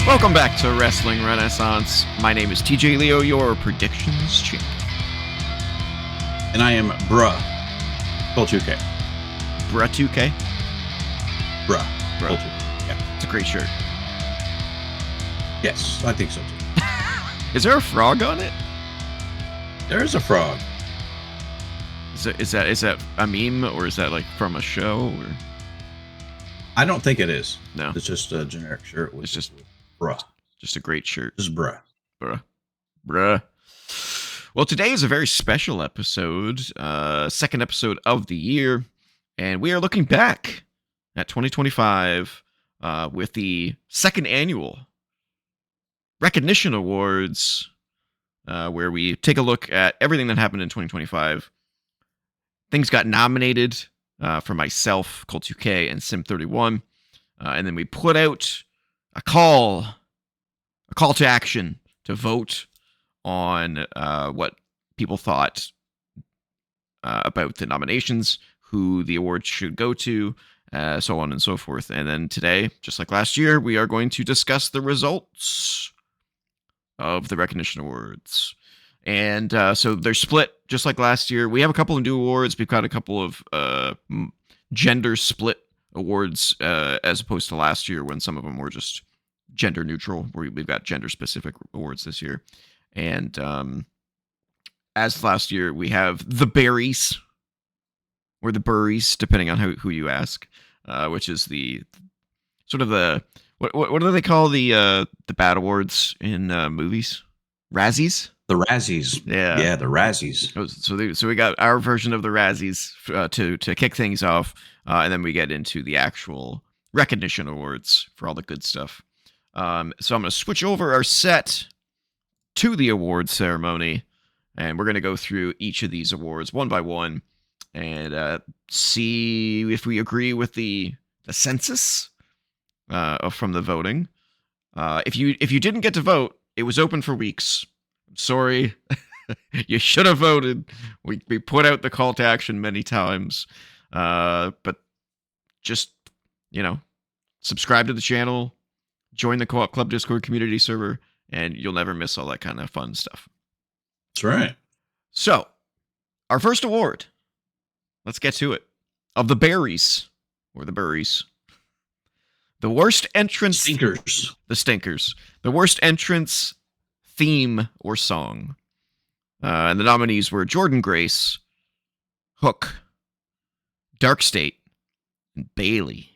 Welcome back to Wrestling Renaissance. My name is TJ Leo, your predictions champ. And I am Bruh. Cole 2K. Bruh 2K? Bruh. Bruh. Cole 2K. Yeah. It's a great shirt. Yes, I think so too. Is there a frog on it? There is a frog. Is that a meme, or is that like from a show? Or? I don't think it is. No. It's just a generic shirt. It's just Bruh. Just a great shirt. Just Bruh. Bruh. Well, today is a very special episode, second episode of the year, and we are looking back at 2025 with the second annual Wrecognition Awards, where we take a look at everything that happened in 2025. Things got nominated for myself, Cole 2K, and Sim31, and then we put out a call to action to vote on what people thought about the nominations, who the awards should go to, so on and so forth. And then today, just like last year, we are going to discuss the results of the Wrecognition Awards. And so they're split just like last year. We have a couple of new awards. We've got a couple of gender split awards as opposed to last year when some of them were just gender neutral. We've got gender specific awards this year. And as last year, we have the berries or the burries, depending on who you ask, which is the sort of the what do they call the bad awards in movies? Razzies? The Razzies. Yeah, the Razzies. So we got our version of the Razzies to kick things off, and then we get into the actual Wrecognition Awards for all the good stuff. So I'm going to switch over our set to the awards ceremony, and we're going to go through each of these awards one by one and see if we agree with the census from the voting. If you didn't get to vote, it was open for weeks. I'm sorry. You should have voted. We put out the call to action many times. But just, subscribe to the channel, join the Co-op Club Discord community server, and you'll never miss all that kind of fun stuff. That's right. So, our first award, let's get to it, of the berries, or the burries. The worst entrance... Stinkers. The stinkers. The worst entrance, theme, or song. And the nominees were Jordan Grace, Hook, Dark State, and Bailey.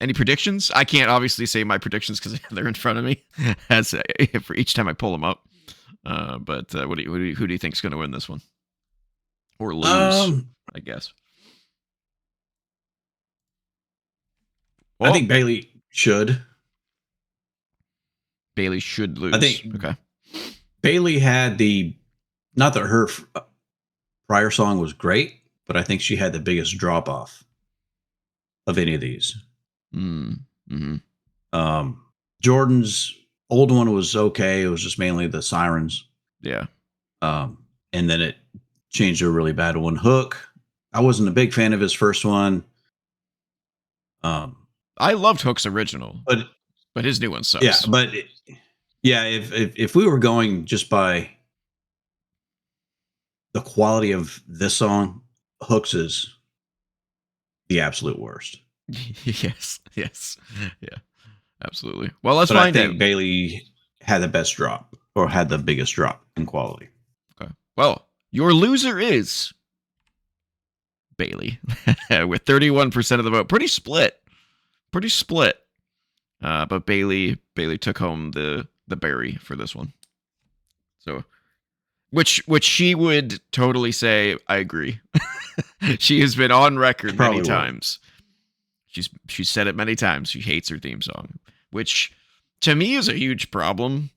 Any predictions? I can't obviously say my predictions because they're in front of me for each time I pull them up. But who do you think is going to win this one? Or lose, I guess. Well, I think Bailey should. Bailey should lose. I think okay. Bailey had not that her prior song was great, but I think she had the biggest drop off of any of these. Mm-hmm. Jordan's old one was okay. It was just mainly the sirens. Yeah. And then it changed to a really bad one. Hook, I wasn't a big fan of his first one. I loved Hook's original, but his new one sucks. Yeah, if we were going just by the quality of this song, Hook's is the absolute worst. yes, yeah, absolutely. Well, let's find out. I think Bailey had the best drop, or had the biggest drop in quality. Okay. Well, your loser is Bailey with 31% of the vote. Pretty split. But Bailey took home the berry for this one. So, which she would totally say, I agree. She has been on record many times. She's said it many times. She hates her theme song, which to me is a huge problem.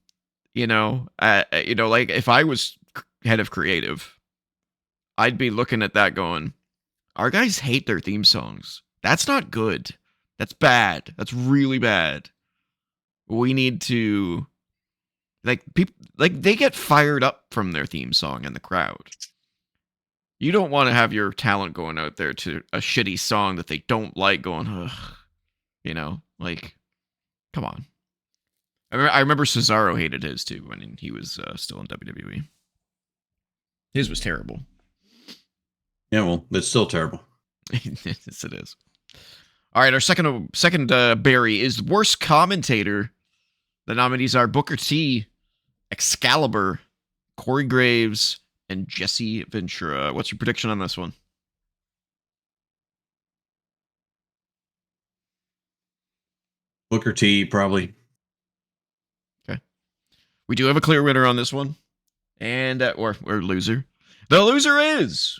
Like if I was head of creative, I'd be looking at that going, our guys hate their theme songs. That's not good. That's bad. That's really bad. We need to, people they get fired up from their theme song in the crowd. You don't want to have your talent going out there to a shitty song that they don't like going, ugh. You know, like, come on. I remember Cesaro hated his too when he was still in WWE. His was terrible. Yeah, well, it's still terrible. Yes, it is. All right, our second Barry is worst commentator. The nominees are Booker T, Excalibur, Corey Graves, and Jesse Ventura. What's your prediction on this one? Booker T, probably. Okay. We do have a clear winner on this one. And, or loser. The loser is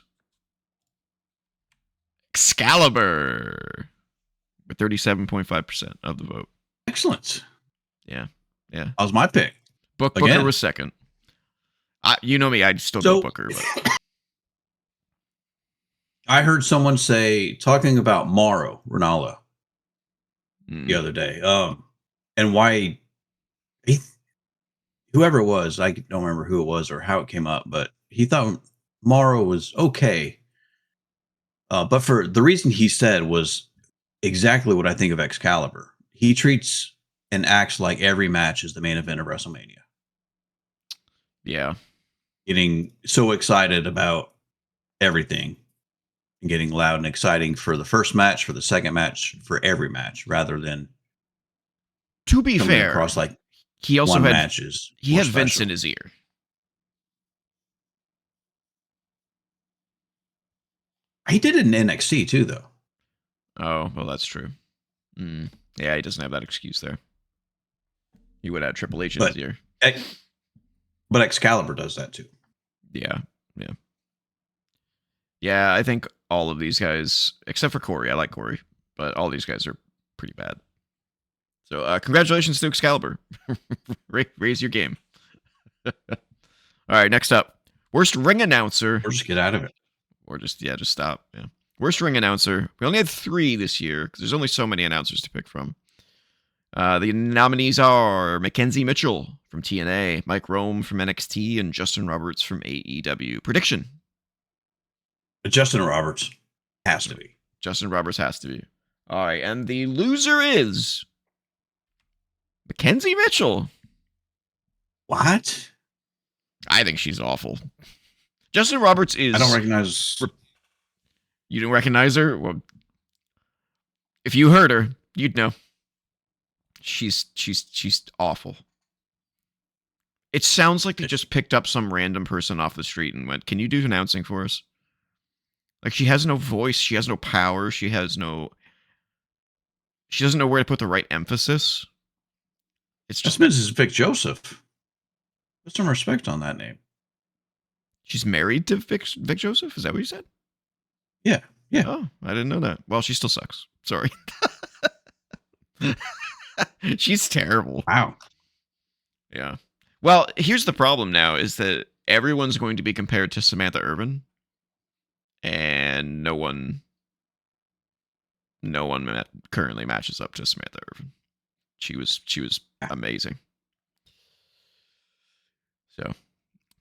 Excalibur with 37.5% of the vote. Excellent. Yeah. That was my pick. Booker was second. You know me, I'd still go Booker. But. I heard someone say, talking about Mauro Ranallo the other day, and why whoever it was, I don't remember who it was or how it came up, but he thought Mauro was okay. But for the reason he said was exactly what I think of Excalibur. He treats and acts like every match is the main event of WrestleMania. Yeah. Getting so excited about everything and getting loud and exciting for the first match, for the second match, for every match, rather than, to be fair, across like he also had matches. He had Vince in his ear. He did it in NXT too, though. Oh, well, that's true. Yeah, he doesn't have that excuse there. He would have Triple H in his ear. But Excalibur does that too. Yeah. Yeah, I think all of these guys, except for Corey, I like Corey, but all these guys are pretty bad. So congratulations to Excalibur. Raise your game. All right, next up. Worst ring announcer. Or just get out of it. Or just stop. Yeah. Worst ring announcer. We only had 3 this year because there's only so many announcers to pick from. The nominees are Mackenzie Mitchell from TNA, Mike Rome from NXT, and Justin Roberts from AEW. Prediction. Justin Roberts has to be. Justin Roberts has to be. All right, and the loser is Mackenzie Mitchell. What? I think she's awful. Justin Roberts is... I don't recognize... You don't recognize her? Well, if you heard her, you'd know. She's awful. It sounds like they just picked up some random person off the street and went, "Can you do announcing for us?" Like, she has no voice. She has no power. She doesn't know where to put the right emphasis. It's just Mrs. Vic Joseph. Put some respect on that name. She's married to Vic Joseph? Is that what you said? Yeah. Oh, I didn't know that. Well, she still sucks. Sorry. She's terrible. Wow. Yeah. Well, here's the problem now is that everyone's going to be compared to Samantha Irvin. And no one currently matches up to Samantha Irvin. She was amazing. So,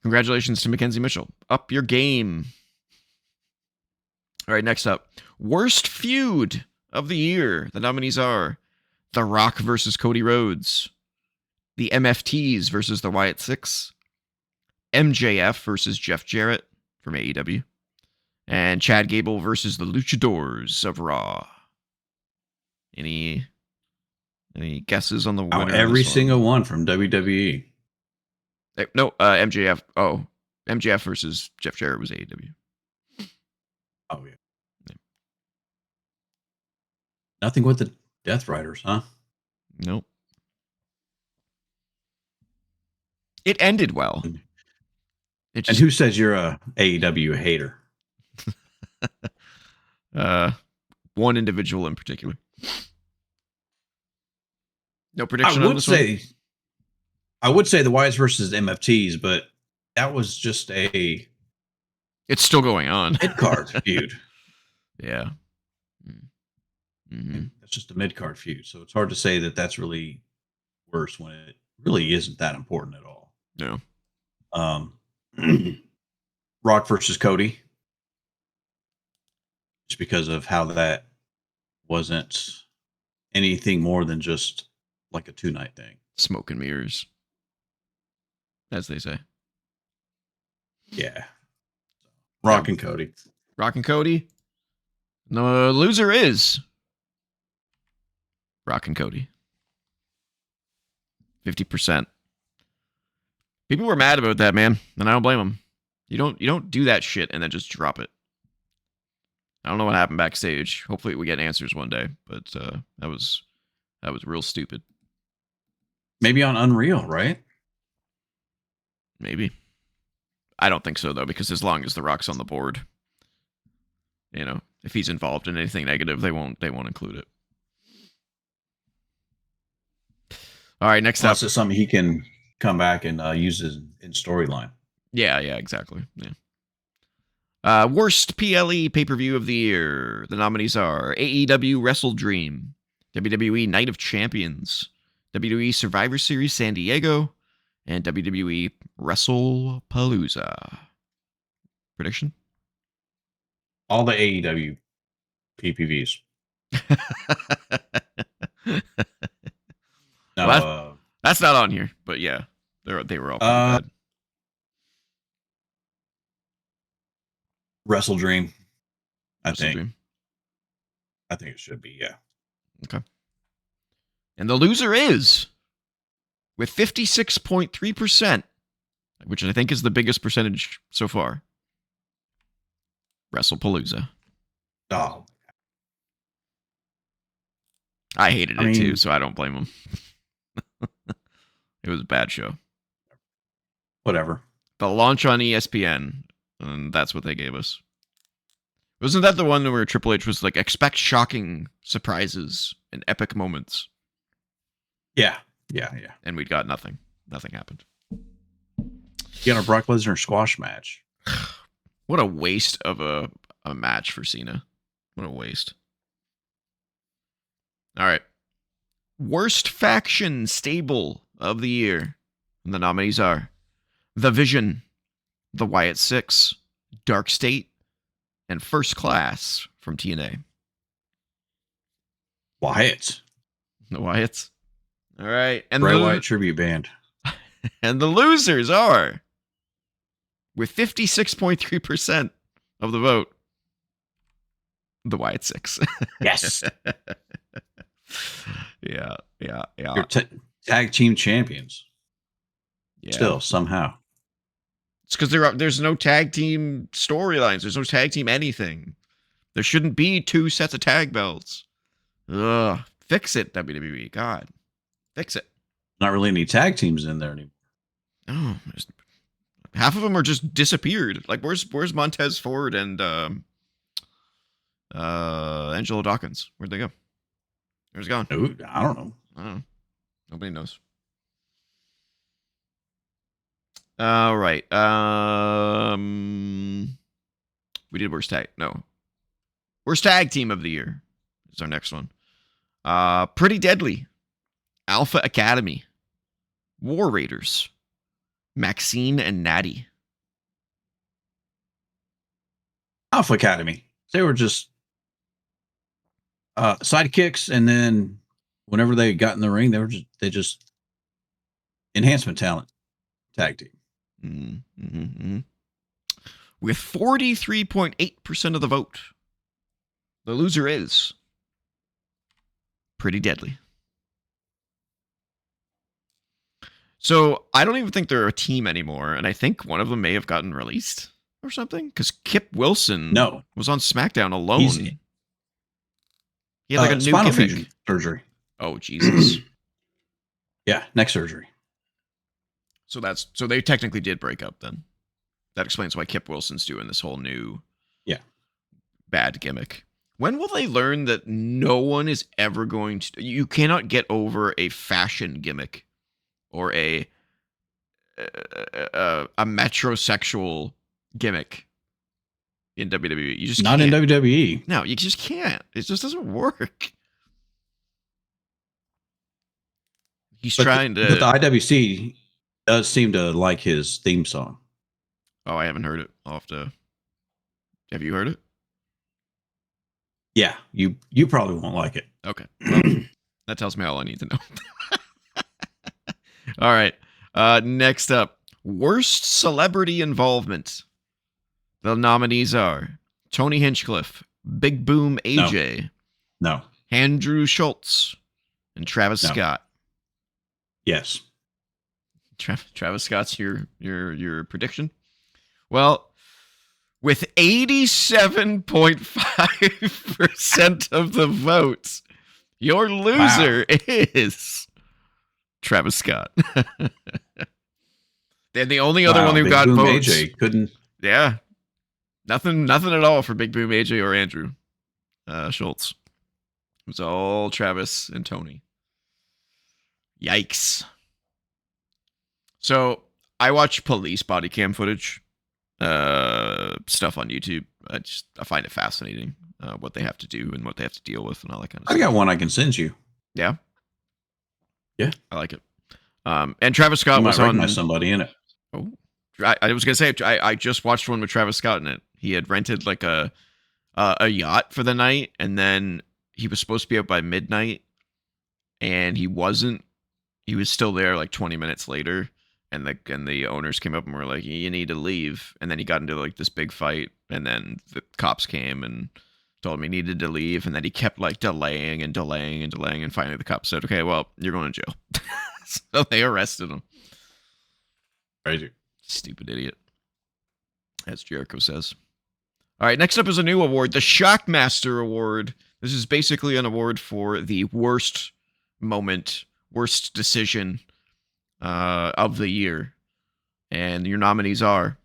congratulations to Mackenzie Mitchell. Up your game. All right, next up. Worst feud of the year. The nominees are The Rock versus Cody Rhodes, the MFTs versus the Wyatt Six, MJF versus Jeff Jarrett from AEW, and Chad Gable versus the Luchadors of Raw. Any guesses on the winner? Every single one from WWE. No, MJF. Oh, MJF versus Jeff Jarrett was AEW. Oh, yeah. Nothing with the Death Riders, huh? Nope. It ended well. And who says you're a AEW hater? One individual in particular. No prediction on this one? I would say the Wyatts versus MFTs, but that was just a... It's still going on. Mid-card feud. Yeah. Mm-hmm. That's just a mid-card feud, so it's hard to say that that's really worse when it really isn't that important at all. No. Rock versus Cody. Just because of how that wasn't anything more than just like a 2-night thing. Smoke and mirrors, as they say. Yeah. Rock and Cody. Rock and Cody. The loser is Rock and Cody. 50%. People were mad about that, man, and I don't blame them. You don't do that shit and then just drop it. I don't know what happened backstage. Hopefully we get answers one day, but that was real stupid. Maybe on Unreal, right? Maybe. I don't think so though, because as long as The Rock's on the board, you know, if he's involved in anything negative, they won't include it. All right, next up. Unless it's something he can come back and use in storyline. Yeah, exactly. Yeah. Worst PLE pay-per-view of the year. The nominees are AEW Wrestle Dream, WWE Night of Champions, WWE Survivor Series San Diego, and WWE WrestlePalooza. Prediction? All the AEW PPVs. No, well, that's not on here, but yeah, they were all pretty bad. Wrestle Dream. I think it should be, yeah. Okay. And the loser is, with 56.3%, which I think is the biggest percentage so far, WrestlePalooza. Oh. I hated it too, so I don't blame them. It was a bad show. Whatever. The launch on ESPN, and that's what they gave us. Wasn't that the one where Triple H was like, expect shocking surprises and epic moments? Yeah. And we got nothing. Nothing happened. You got a Brock Lesnar squash match. What a waste of a match for Cena. What a waste. All right. Worst faction stable of the year. And the nominees are The Vision, The Wyatt Six, Dark State, and First Class from TNA. Wyatt. The Wyatts. All right. And Bray Wyatt tribute band. And the losers are, with 56.3% of the vote, the Wyatt Six. Yes. Yeah. Your tag team champions. Yeah. Still, somehow. It's because there's no tag team storylines. There's no tag team anything. There shouldn't be 2 sets of tag belts. Ugh. Fix it, WWE. God. Fix it. Not really any tag teams in there anymore. Oh, half of them are just disappeared. Like, where's Montez Ford and Angelo Dawkins? Where'd they go? Where's it gone? I don't know. Nobody knows. All right. We did worst tag. No. Worst tag team of the year is our next one. Pretty Deadly, Alpha Academy, War Raiders, Maxine and Natty. Alpha Academy. They were just sidekicks, and then whenever they got in the ring, they just enhancement talent tag team. Mm-hmm. With 43.8% of the vote, the loser is Pretty Deadly. So I don't even think they're a team anymore, and I think one of them may have gotten released or something, because Kip Wilson was on SmackDown alone. He had like a new spinal gimmick. fusion surgery. Oh, Jesus. Yeah, neck surgery. So they technically did break up then. That explains why Kip Wilson's doing this whole new bad gimmick. When will they learn that no one is ever going to... You cannot get over a fashion gimmick or a metrosexual gimmick in WWE. You just not can't. in WWE. No, you just can't. It just doesn't work. He's trying to... But the IWC does seem to like his theme song. Oh, I haven't heard it. I'll have to... Have you heard it? Yeah, you probably won't like it. Okay. Well, That tells me all I need to know. All right. Next up, worst celebrity involvement. The nominees are Tony Hinchcliffe, Big Boom AJ, No. Andrew Schultz, and Travis No. Scott. Yes. Travis Scott's your prediction? Well, with 87.5% of the votes, your loser is Travis Scott. And the only other one who Big got Boom votes. AJ couldn't. Yeah. Nothing at all for Big Boom AJ or Andrew Schultz. It was all Travis and Tony. Yikes. So I watch police body cam footage, stuff on YouTube. I find it fascinating what they have to do and what they have to deal with and all that kind of stuff. I got one I can send you. Yeah. Yeah. I like it. And Travis Scott was on somebody in it. Oh, I was gonna say I just watched one with Travis Scott in it. He had rented like a yacht for the night, and then he was supposed to be out by midnight, and he wasn't. He was still there like 20 minutes later, and the owners came up and were like, "You need to leave." And then he got into like this big fight, and then the cops came and told him he needed to leave, and then he kept like delaying, and finally the cops said, "Okay, well, you're going to jail." So they arrested him. Crazy. Stupid idiot. As Jericho says. All right, next up is a new award, the Shockmaster Award. This is basically an award for the worst moment, worst decision of the year. And your nominees are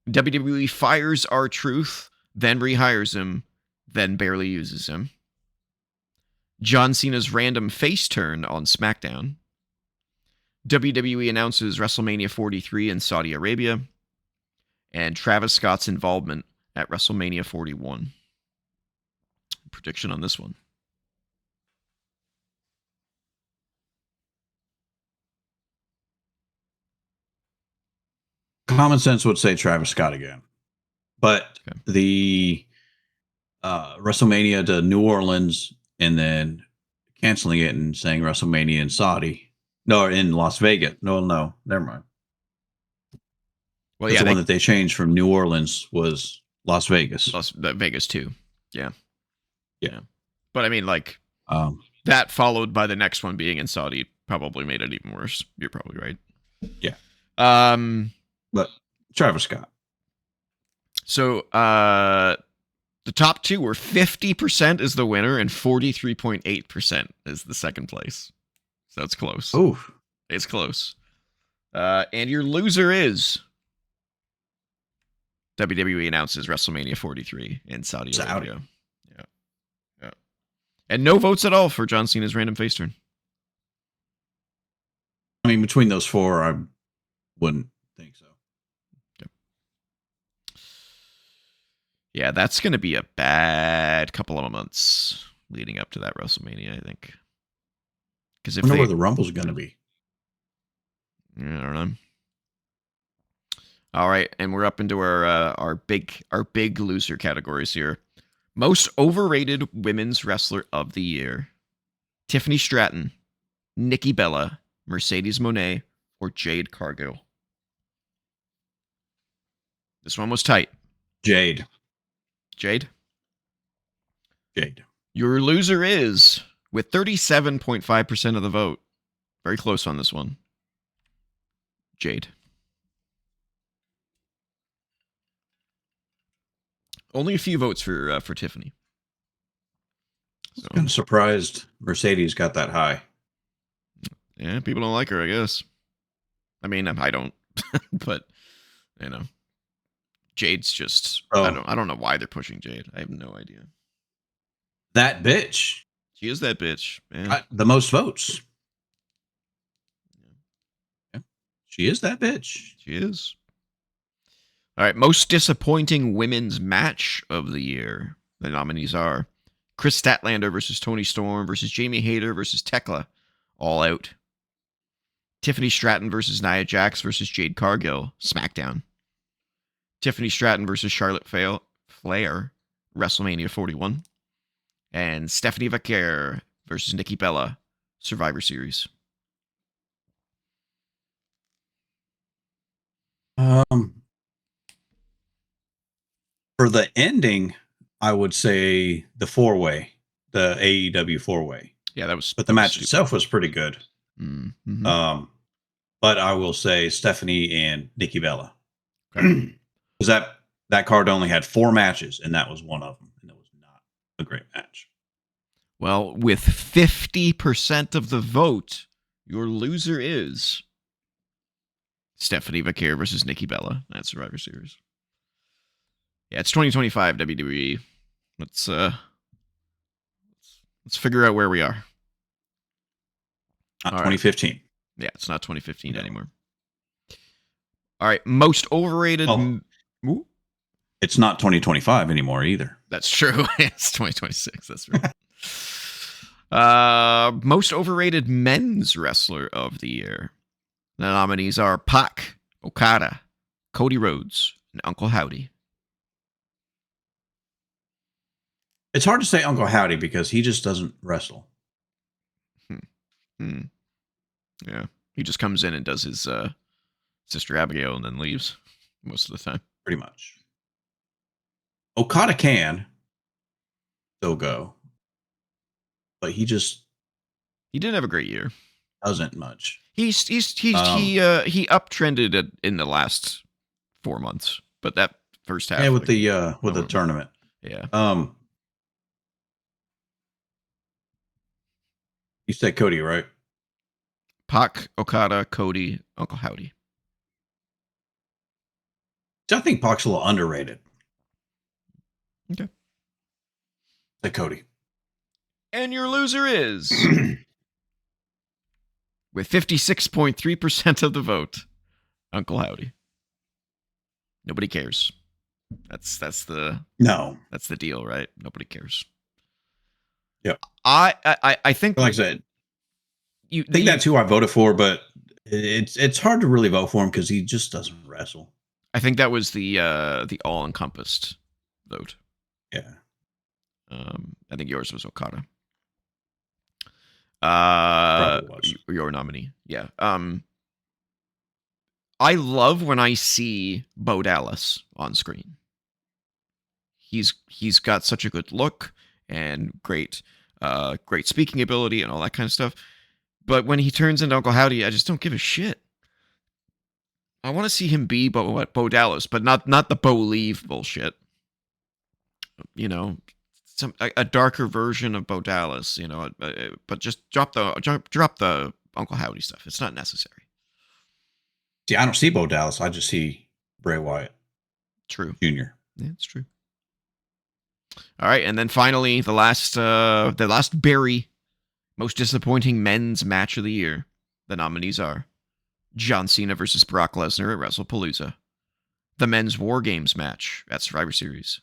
WWE fires R-Truth, then rehires him, then barely uses him. John Cena's random face turn on SmackDown. WWE announces WrestleMania 43 in Saudi Arabia, and Travis Scott's involvement at WrestleMania 41. Prediction on this one. Common sense would say Travis Scott again, but Okay. the WrestleMania to New Orleans and then canceling it and saying WrestleMania in Saudi. No, in Las Vegas. No, never mind. Well, yeah, the one that they changed from New Orleans was Las Vegas. Vegas too. Yeah. But I mean, like, that followed by the next one being in Saudi probably made it even worse. You're probably right. Yeah. But Travis Scott. So the top two were 50% is the winner and 43.8% is the second place. So it's close. Oh, it's close. And your loser is WWE announces WrestleMania 43 in Saudi Arabia. Yeah. And no votes at all for John Cena's random face turn. I mean, between those four, I wouldn't think so. Okay. Yeah, that's going to be a bad couple of months leading up to that WrestleMania, I think. Because if I wonder where the Rumble's going to be. I don't know. All right, and we're up into our big loser categories here. Most overrated women's wrestler of the year: Tiffany Stratton, Nikki Bella, Mercedes Moné, or Jade Cargill. This one was tight. Jade. Your loser is, with 37.5% of the vote, very close on this one, Jade. Only a few votes for Tiffany. So. I'm surprised Mercedes got that high. Yeah, people don't like her, I guess. I mean, I don't, but you know, Jade's just. I don't know why they're pushing Jade. I have no idea. That bitch. She is that bitch. Man. The most votes. Yeah. She is that bitch. She is. All right, most disappointing women's match of the year. The nominees are Chris Statlander versus Toni Storm versus Jamie Hayter versus Tekla, All Out. Tiffany Stratton versus Nia Jax versus Jade Cargill, SmackDown. Tiffany Stratton versus Charlotte Flair, WrestleMania 41. And Stephanie Vaquer versus Nikki Bella, Survivor Series? For the ending, I would say the 4-way, the AEW 4-way. Yeah, that was. But the That was match stupid. itself was pretty good. Mm-hmm. But I will say Stephanie and Nikki Bella. Okay. Because that card only had 4 matches, and that was one of them. And it was not a great match. Well, with 50% of the vote, your loser is Stephanie Vaquer versus Nikki Bella at Survivor Series. Yeah, it's 2025 WWE. Let's figure out where we are. Not All 2015. Right. Yeah, it's not 2015 No. anymore. All right, most overrated. Oh, it's not 2025 anymore either. That's true. It's 2026. That's right. Most overrated men's wrestler of the year. The nominees are Pac, Okada, Cody Rhodes, and Uncle Howdy. It's hard to say Uncle Howdy because he just doesn't wrestle. Yeah, he just comes in and does his Sister Abigail and then leaves most of the time. Pretty much. Okada can still go, but he didn't have a great year. Doesn't much. He uptrended in the last 4 months, but that first half. Yeah, with the tournament. Yeah. You said Cody, right? Pac, Okada, Cody, Uncle Howdy. I think Pac's a little underrated. Okay. Say Cody. And your loser is with 56.3% of the vote, Uncle Howdy. Nobody cares. That's the deal, right? Nobody cares. Yeah. I think, like I said, that's who I voted for, but it's hard to really vote for him because he just doesn't wrestle. I think that was the all encompassed vote. Yeah. I think yours was Okada. Was. Your nominee. Yeah. I love when I see Bo Dallas on screen. He's got such a good look and great speaking ability and all that kind of stuff. But when he turns into Uncle Howdy, I just don't give a shit. I want to see him be Bo Dallas, but not the Bo Leave bullshit. You know, a darker version of Bo Dallas. You know, but just drop the Uncle Howdy stuff. It's not necessary. See, I don't see Bo Dallas. I just see Bray Wyatt. True. Jr. Yeah, it's true. All right, and then finally, the last Barry most disappointing men's match of the year. The nominees are John Cena versus Brock Lesnar at WrestlePalooza, the men's War Games match at Survivor Series,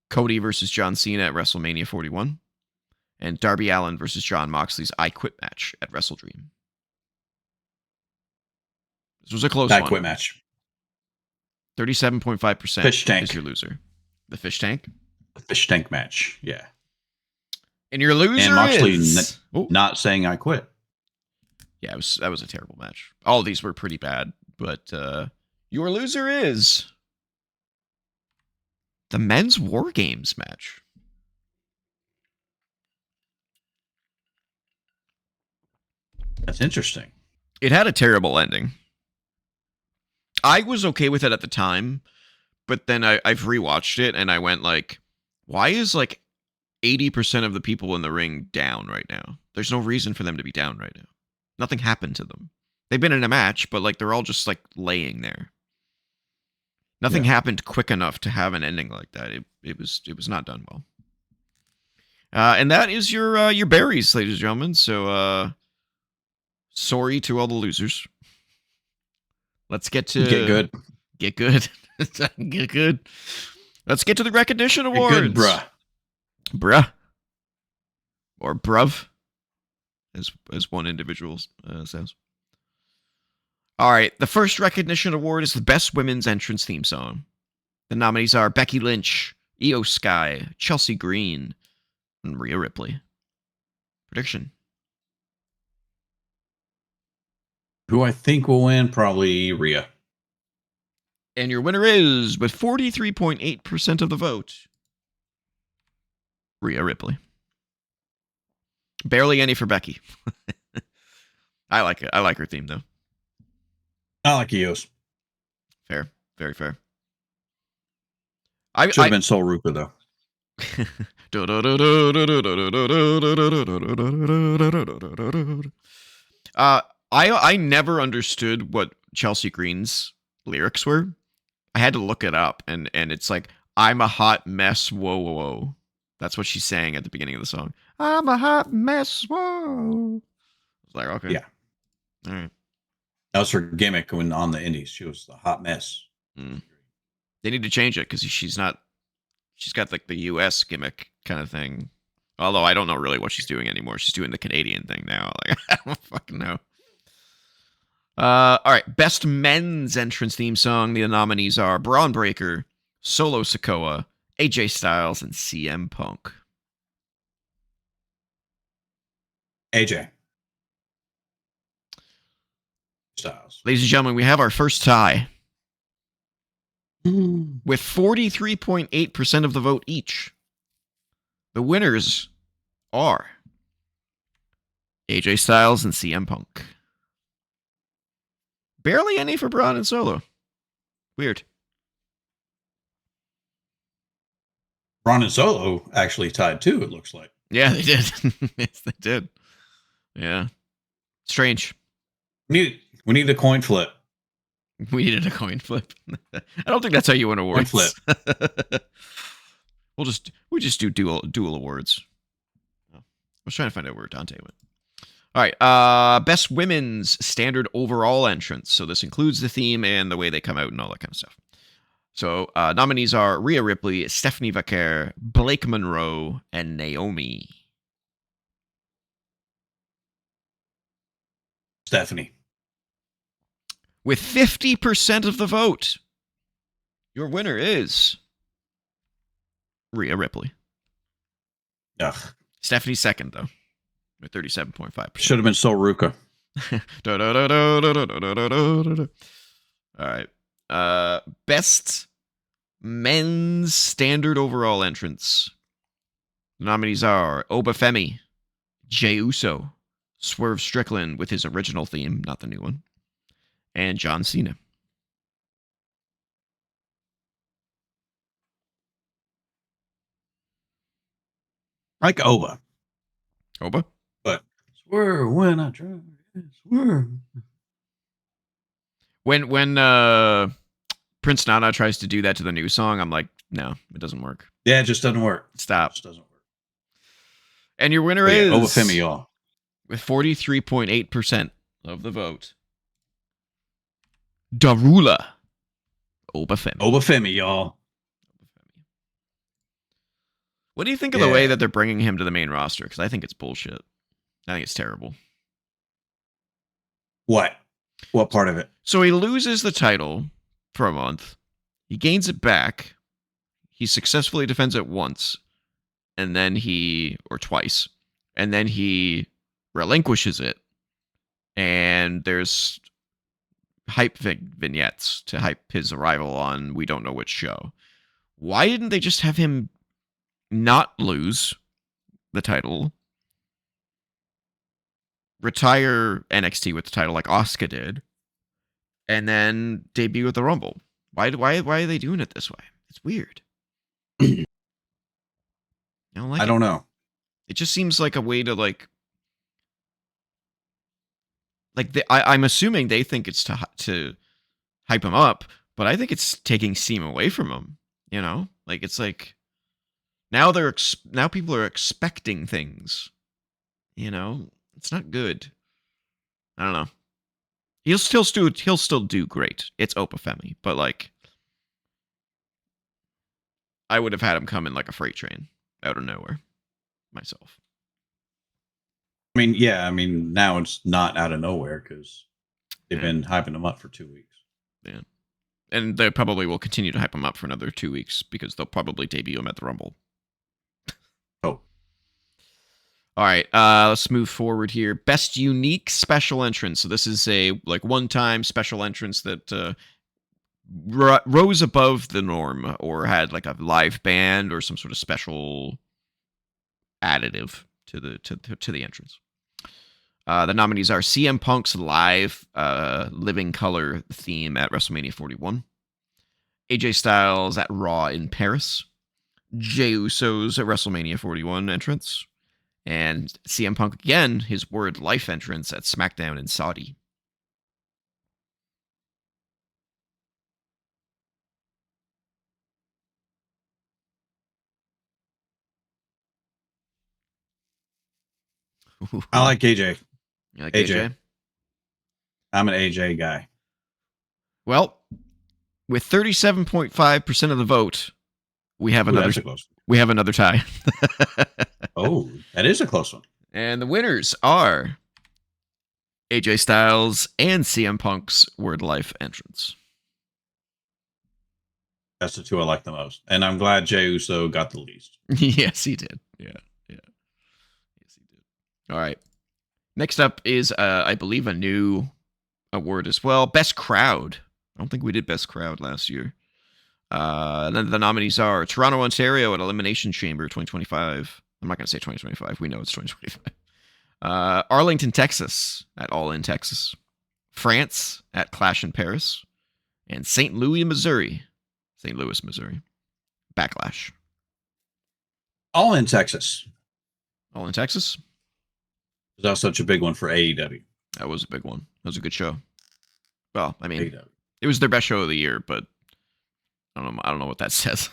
Cody versus John Cena at WrestleMania 41, and Darby Allin versus Jon Moxley's I Quit match at WrestleDream. This was a close one. I Quit match. 37.5% is your loser. The fish tank? The fish tank match, yeah. And your loser and Moxley is... not saying I quit. Yeah, that was a terrible match. All of these were pretty bad, but your loser is the men's War Games match. That's interesting. It had a terrible ending. I was okay with it at the time, but then I've rewatched it and I went like, why is like 80% of the people in the ring down right now? There's no reason for them to be down right now. Nothing happened to them. They've been in a match, but like they're all just like laying there. Nothing happened quick enough to have an ending like that. It was not done well. And that is your berries, ladies and gentlemen. So sorry to all the losers. Let's get to get good. Get good. Get good. Let's get to the Wrecognition Awards. Get good, bruh. Bruh. Or bruv, as one individual says. All right, the first Wrecognition Award is the Best Women's Entrance Theme Song. The nominees are Becky Lynch, Io Sky, Chelsea Green, and Rhea Ripley. Prediction. Who I think will win? Probably Rhea. And your winner is, with 43.8% of the vote, Rhea Ripley. Barely any for Becky. I like it. I like her theme, though. I like Eos. Fair. Very fair. Should have been Sol Ruka, though. I never understood what Chelsea Green's lyrics were. I had to look it up, and it's like, I'm a hot mess, whoa, whoa, whoa. That's what she's saying at the beginning of the song. I'm a hot mess, whoa. I was like, okay. Yeah. All right. That was her gimmick when on the Indies. She was the hot mess. They need to change it because she's got like the US gimmick kind of thing. Although I don't know really what she's doing anymore. She's doing the Canadian thing now. Like, I don't fucking know. All right. Best men's entrance theme song. The nominees are Braun Breaker, Solo Sikoa, AJ Styles, and CM Punk. AJ Styles. Ladies and gentlemen, we have our first tie. With 43.8% of the vote each. The winners are AJ Styles and CM Punk. Barely any for Braun and Solo. Weird. Braun and Solo actually tied too, it looks like. Yeah, they did. Yes, they did. Yeah. Strange. We need a coin flip. We needed a coin flip. I don't think that's how you win awards. Coin flip. we just do dual awards. I was trying to find out where Dante went. All right. Best women's standard overall entrance. So this includes the theme and the way they come out and all that kind of stuff. So nominees are Rhea Ripley, Stephanie Vaquer, Blake Monroe, and Naomi. Stephanie. With 50% of the vote, your winner is Rhea Ripley. Ugh. Stephanie's second, though, with 37.5%. Should have been Sol Ruka. All right. Best men's standard overall entrance. The nominees are Obafemi, Jey Uso, Swerve Strickland with his original theme, not the new one, and John Cena. Like Oba. Oba? But swerve when I try. Swerve. When Prince Nana tries to do that to the new song, I'm like, no, it doesn't work. Yeah, it just doesn't work. Stop. It just doesn't work. And your winner is Obafemi, y'all. With 43.8% of the vote, Darula Obafemi. Obafemi, y'all. What do you think of the way that they're bringing him to the main roster? Because I think it's bullshit. I think it's terrible. What? What part of it? So he loses the title for a month. He gains it back. He successfully defends it once. And then or twice. And then he relinquishes it. And there's hype vignettes to hype his arrival on we don't know which show. Why didn't they just have him not lose the title, retire NXT with the title like Asuka did, and then debut at the Rumble? Why are they doing it this way? It's weird. I don't know. It just seems like a way to I'm assuming they think it's to hype him up, but I think it's taking steam away from him. You know, like it's like now people are expecting things. You know, it's not good. I don't know. He'll still do great. It's Obafemi, but like I would have had him come in like a freight train out of nowhere myself. I mean, yeah, now it's not out of nowhere because they've been hyping him up for 2 weeks. Yeah. And they probably will continue to hype him up for another 2 weeks because they'll probably debut him at the Rumble. Oh. All right, let's move forward here. Best unique special entrance. So this is a like one-time special entrance that rose above the norm or had like a live band or some sort of special additive to the entrance. The nominees are CM Punk's live Living Color theme at WrestleMania 41, AJ Styles at Raw in Paris, Jey Uso's WrestleMania 41 entrance, and CM Punk again, his Word Life entrance at SmackDown in Saudi. I like AJ. You like AJ. AJ? I'm an AJ guy. Well, with 37.5% of the vote, we have That's a close one. we have another tie. Oh, that is a close one. And the winners are AJ Styles and CM Punk's Word Life entrance. That's the two I like the most. And I'm glad Jey Uso got the least. Yes, he did. Yeah. Yes, he did. All right. Next up is, I believe, a new award as well. Best Crowd. I don't think we did Best Crowd last year. Then the nominees are Toronto, Ontario at Elimination Chamber 2025. I'm not going to say 2025. We know it's 2025. Arlington, Texas at All In Texas. France at Clash in Paris. And St. Louis, Missouri. Backlash. All in Texas. All in Texas? That was such a big one for AEW. That was a big one. That was a good show. Well, I mean, AEW. It was their best show of the year, but I don't know what that says.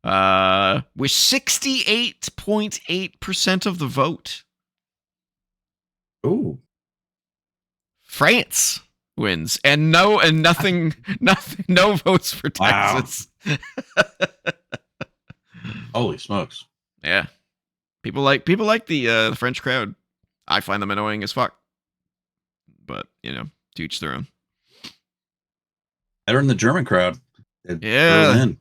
With 68.8% of the vote. Ooh. France wins. And nothing, no votes for Texas. Wow. Holy smokes. Yeah. People like the French crowd. I find them annoying as fuck. But, to each their own. Better in the German crowd. Yeah. Berlin.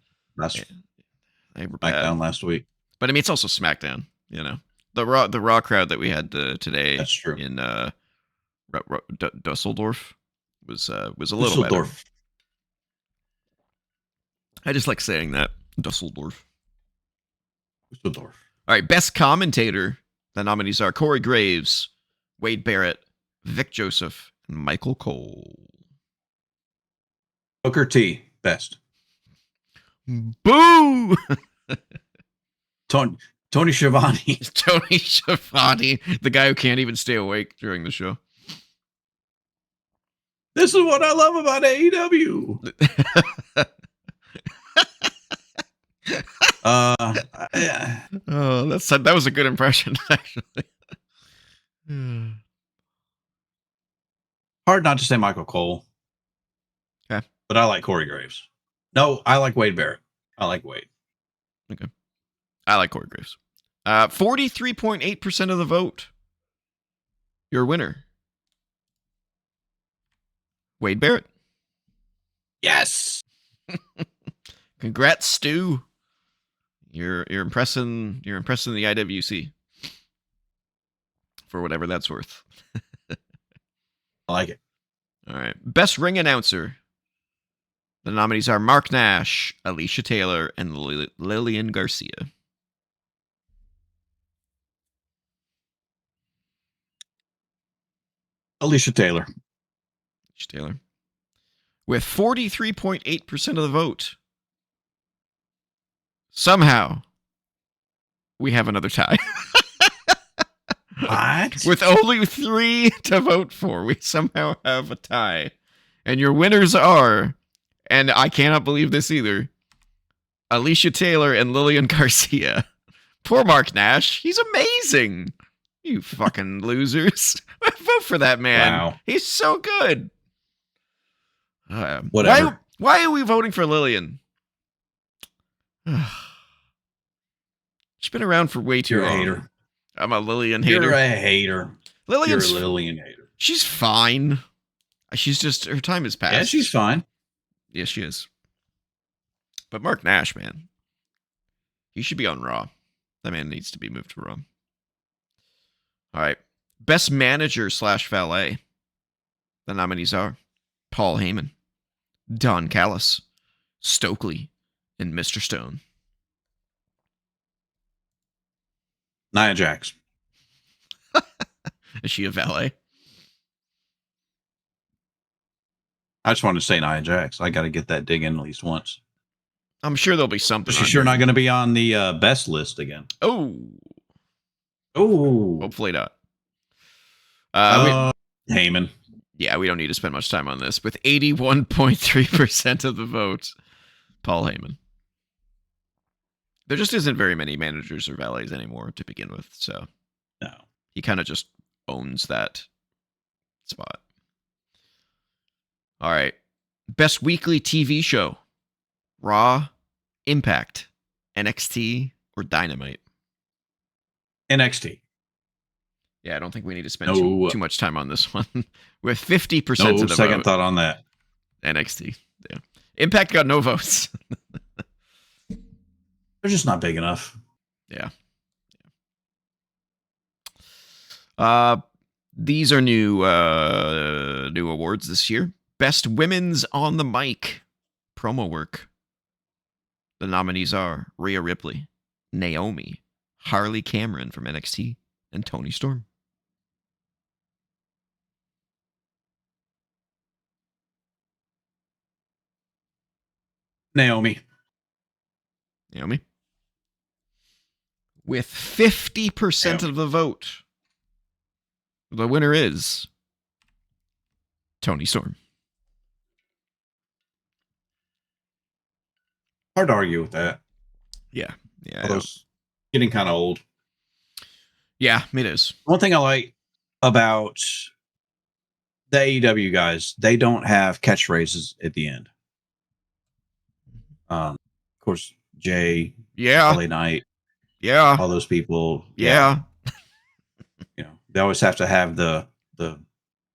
They were back bad. down last week. But I mean, it's also SmackDown, The Raw crowd that we had today. That's true. In Dusseldorf was a little better. I just like saying that. Dusseldorf. All right, best commentator. The nominees are Corey Graves, Wade Barrett, Vic Joseph, and Michael Cole. Booker T, best. Boo! Tony Schiavone. Tony Schiavone, the guy who can't even stay awake during the show. This is what I love about AEW. Oh, that was a good impression, actually. Hard not to say Michael Cole. Okay. But I like Corey Graves. No, I like Wade Barrett. I like Wade. Okay. I like Corey Graves. 43.8% of the vote. Your winner. Wade Barrett. Yes. Congrats, Stu. You're impressing the IWC. For whatever that's worth. I like it. All right. Best ring announcer. The nominees are Mark Nash, Alicia Taylor, and Lillian Garcia. Alicia Taylor. With 43.8% of the vote. Somehow, we have another tie. What? With only 3 to vote for, we somehow have a tie. And your winners are, and I cannot believe this either, Alicia Taylor and Lillian Garcia. Poor Mark Nash. He's amazing. You fucking losers. Vote for that man. Wow. He's so good. Whatever. Why are we voting for Lillian? She's been around for way too You're long. a hater. I'm a Lillian hater. You're a hater. You're a Lillian hater. She's fine. She's just, her time has passed. Yeah, she's fine. Yes, she is. But Mark Nash, man. He should be on Raw. That man needs to be moved to Raw. All right. Best manager / valet. The nominees are Paul Heyman, Don Callis, Stokely, and Mr. Stone. Nia Jax. Is she a valet? I just wanted to say Nia Jax. I got to get that dig in at least once. I'm sure there'll be something. She's sure not going to be on the best list again. Oh. Oh. Hopefully not. Heyman. Yeah, we don't need to spend much time on this. With 81.3% of the vote, Paul Heyman. There just isn't very many managers or valets anymore to begin with, so no, he kind of just owns that spot. All right. Best weekly TV show. Raw, Impact, NXT, or Dynamite? NXT. Yeah, I don't think we need to spend too much time on this one. With 50% of the second vote. thought on that. NXT. Yeah. Impact got no votes. They're just not big enough. Yeah. These are new awards this year. Best Women's on the Mic promo work. The nominees are Rhea Ripley, Naomi, Harley Cameron from NXT, and Toni Storm. Naomi. With 50% of the vote, the winner is Toni Storm. Hard to argue with that. Yeah. Getting kind of old. Yeah, it is. One thing I like about the AEW guys, they don't have catchphrases at the end. Of course, Jay, LA Knight, all those people. Yeah. They always have to have the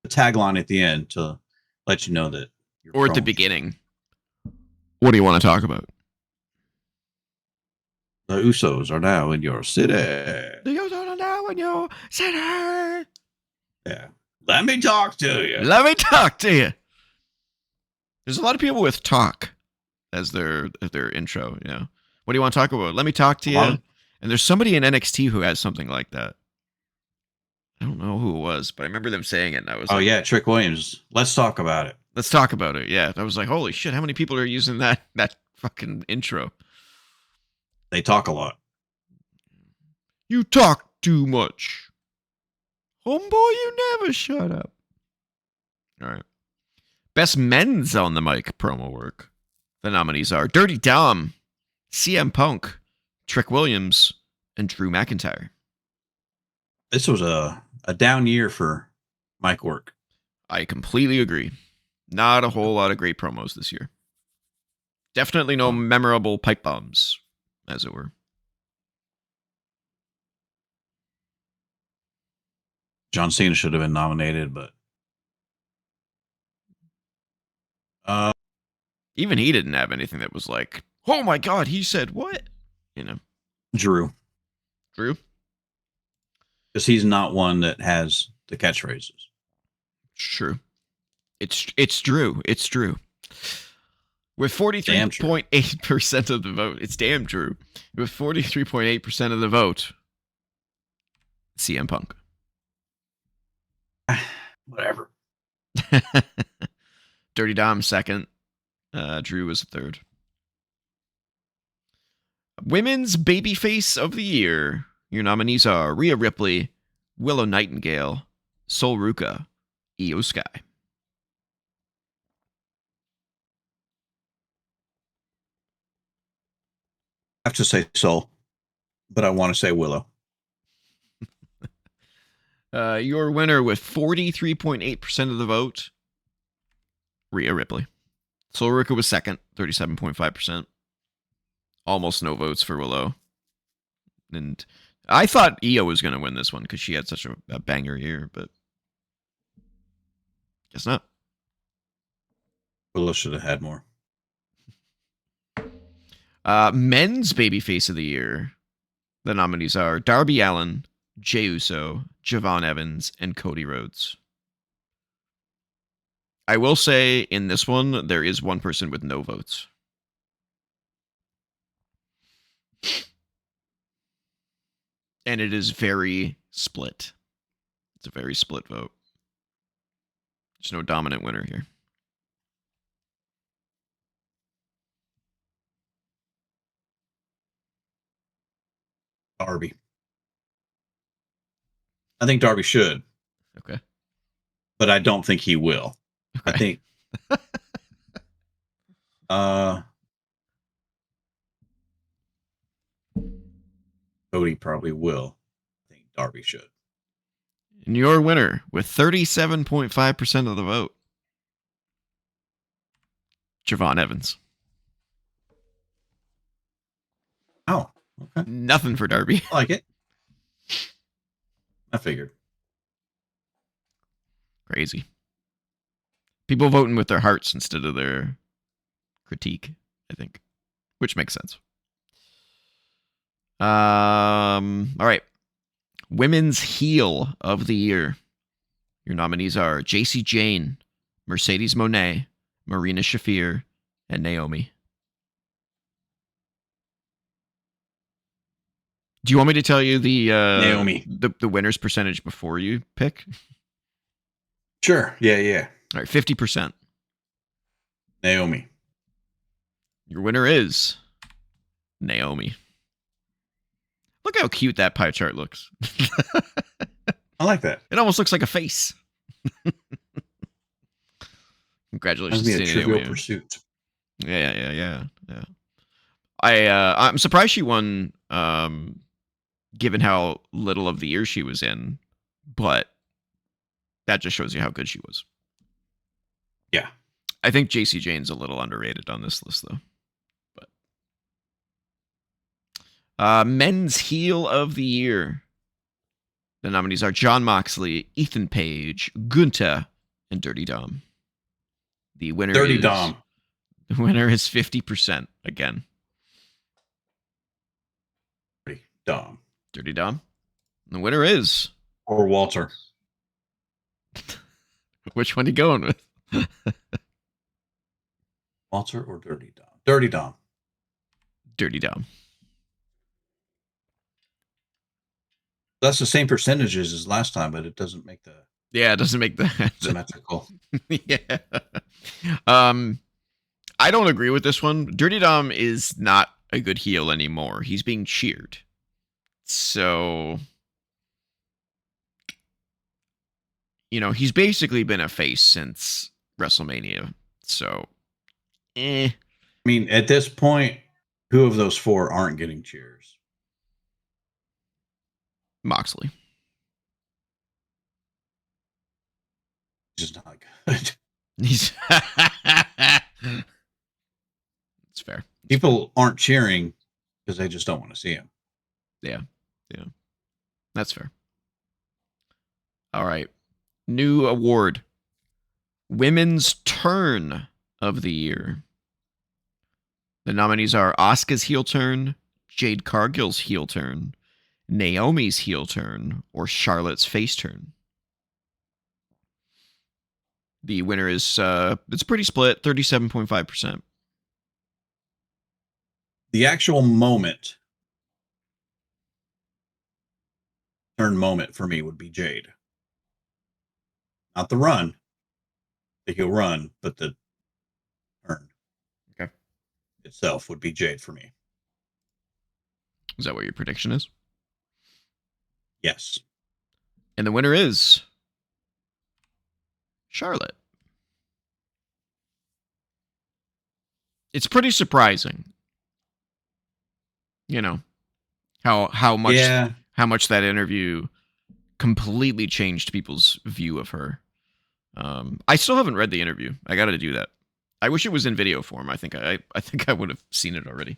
tagline at the end to let you know that. Or at the beginning. What do you want to talk about? The Usos are now in your city. The Usos are now in your city. Yeah. Let me talk to you. There's a lot of people with talk as their intro, What do you want to talk about? Let me talk to you. And there's somebody in NXT who has something like that. I don't know who it was, but I remember them saying it, and I was Trick Williams. Let's talk about it. Let's talk about it. Yeah. I was like, holy shit, how many people are using that fucking intro? They talk a lot. You talk too much. Homeboy, you never shut up. All right. Best men's on the mic promo work. The nominees are Dirty Dom, CM Punk, Trick Williams, and Drew McIntyre. This was a down year for mic work. I completely agree. Not a whole lot of great promos this year. Definitely no memorable pipe bombs, as it were. John Cena should have been nominated, but even he didn't have anything that was like, oh my god, he said what? Drew. Because he's not one that has the catchphrases. True. It's Drew. It's Drew. With 43.8% of the vote. It's damn Drew. With 43.8% of the vote. CM Punk. Whatever. Dirty Dom second. Drew was third. Women's Babyface of the Year. Your nominees are Rhea Ripley, Willow Nightingale, Sol Ruka, Io Sky. I have to say Sol, but I want to say Willow. Your winner with 43.8% of the vote, Rhea Ripley. Sol Ruka was second, 37.5%. Almost no votes for Willow. And I thought Io was going to win this one because she had such a banger year, but guess not. Willow should have had more. Men's Babyface of the Year. The nominees are Darby Allin, Jey Uso, Javon Evans, and Cody Rhodes. I will say in this one, there is one person with no votes. And it is very split. It's a very split vote. There's no dominant winner here. Darby. I think Darby should. Okay. But I don't think he will. Okay. I think Cody probably will. I think Darby should. And your winner with 37.5% of the vote, Javon Evans. Oh, okay. Nothing for Darby. I like it. I figured. Crazy. People voting with their hearts instead of their critique, I think, which makes sense. All right. Women's heel of the year. Your nominees are JC Jane, Mercedes Moné, Marina Shafir, and Naomi. Do you want me to tell you the Naomi, the winner's percentage before you pick? Sure. Yeah. All right, 50%. Naomi. Your winner is Naomi. Look how cute that pie chart looks. I like that. It almost looks like a face. Congratulations Must be to a Trivial Naomi. Pursuit. Yeah. I'm surprised she won, given how little of the year she was in, but that just shows you how good she was. Yeah. I think JC Jane's a little underrated on this list, though. But men's heel of the year. The nominees are Jon Moxley, Ethan Page, Gunther, and Dirty Dom. The winner Dirty is Dom. The winner is 50% again. Dirty Dom. Dirty Dom. The winner is Or Walter. Which one are you going with? Walter or Dirty Dom? Dirty Dom. Dirty Dom. That's the same percentages as last time, but it doesn't make the It doesn't make the symmetrical. Yeah. I don't agree with this one. Dirty Dom is not a good heel anymore. He's being cheered. So, he's basically been a face since WrestleMania. So, I mean, at this point, who of those four aren't getting cheers? Moxley. He's just not good. He's It's fair. People aren't cheering because they just don't want to see him. Yeah. That's fair. All right. New award. Women's Turn of the Year. The nominees are Asuka's heel turn, Jade Cargill's heel turn, Naomi's heel turn, or Charlotte's face turn. The winner is, it's pretty split, 37.5%. The actual turn moment for me would be Jade. Not the run. The heel run, but the turn. Okay. Itself would be Jade for me. Is that what your prediction is? Yes. And the winner is Charlotte. It's pretty surprising. How much that interview completely changed people's view of her. I still haven't read the interview. I got to do that. I wish it was in video form. I think I would have seen it already.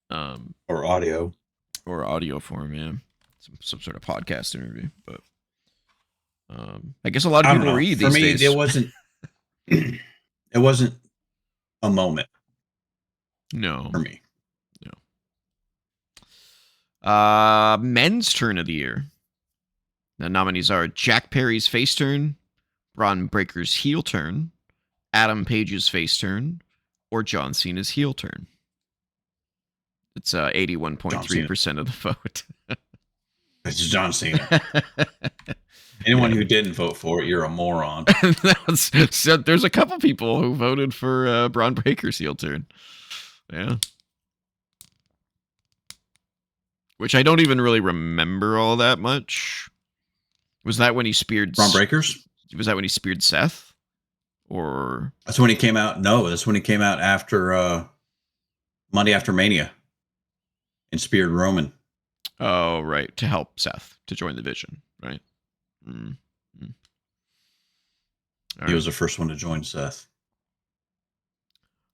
Or audio form, yeah. Some sort of podcast interview, but I guess a lot of people read these days. For me, it wasn't a moment. No. For me. No. Men's Turn of the Year. The nominees are Jack Perry's face turn, Braun Breaker's heel turn, Adam Page's face turn, or John Cena's heel turn. It's 81.3% of the vote. It's John Cena. Anyone who didn't vote for it, you're a moron. So there's a couple people who voted for Braun Breaker's heel turn. Yeah. Which I don't even really remember all that much. Was that when he speared Braun Breakers? Was that when he speared Seth? Or that's when he came out? No, that's when he came out after Monday After Mania and speared Roman. Oh, right. To help Seth to join the Vision, right? Mm-hmm. He was the first one to join Seth.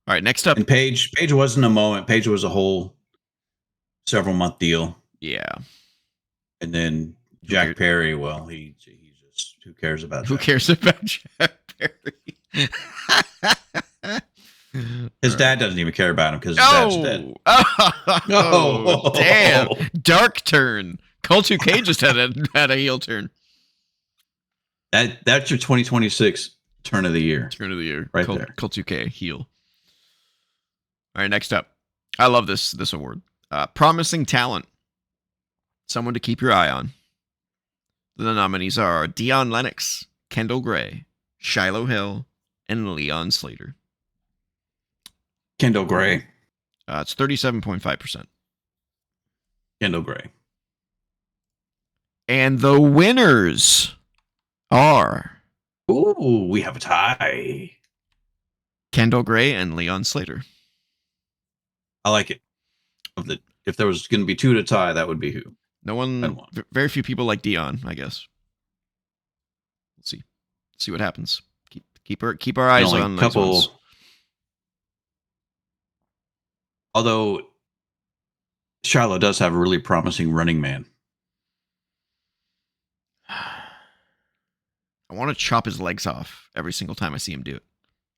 All right, next up. And Page wasn't a moment. Page was a whole several month deal. Yeah. And then Jack Perry, well, he just who cares about Jack Perry? His dad doesn't even care about him because his dad's dead. Oh, damn. Dark turn. Colt 2K just had a heel turn. That's your 2026 turn of the year. Turn of the year. Right there. Colt 2K heel. All right, next up. I love this award. Promising talent. Someone to keep your eye on. The nominees are Dion Lennox, Kendall Gray, Shiloh Hill, and Leon Slater. Kendall Gray. It's 37.5%. Kendall Gray. And the winners are... Ooh, we have a tie. Kendall Gray and Leon Slater. I like it. If there was going to be two to tie, that would be who? No one. Very few people like Dion, I guess. We'll see what happens. Keep our eyes on those ones. Although Shiloh does have a really promising running man. I want to chop his legs off every single time I see him do it.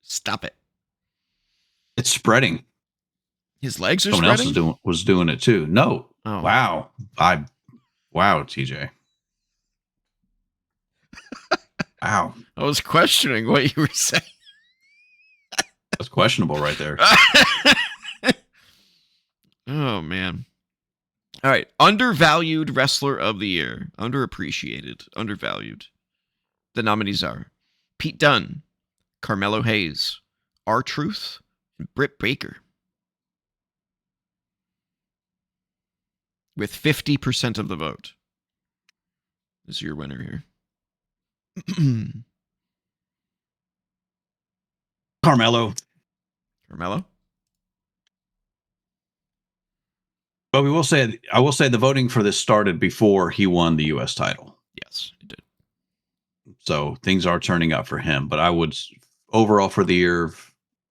Stop it. It's spreading. His legs are Someone spreading? else was doing it too. No. Oh. Wow. Wow, TJ. Wow. I was questioning what you were saying. That's questionable right there. Oh, man. All right. Undervalued Wrestler of the Year. Underappreciated. Undervalued. The nominees are Pete Dunne, Carmelo Hayes, R-Truth, and Britt Baker. With 50% of the vote. This is your winner here. Carmelo. But I will say the voting for this started before he won the U.S. title. Yes, it did. So things are turning up for him. But I would overall for the year.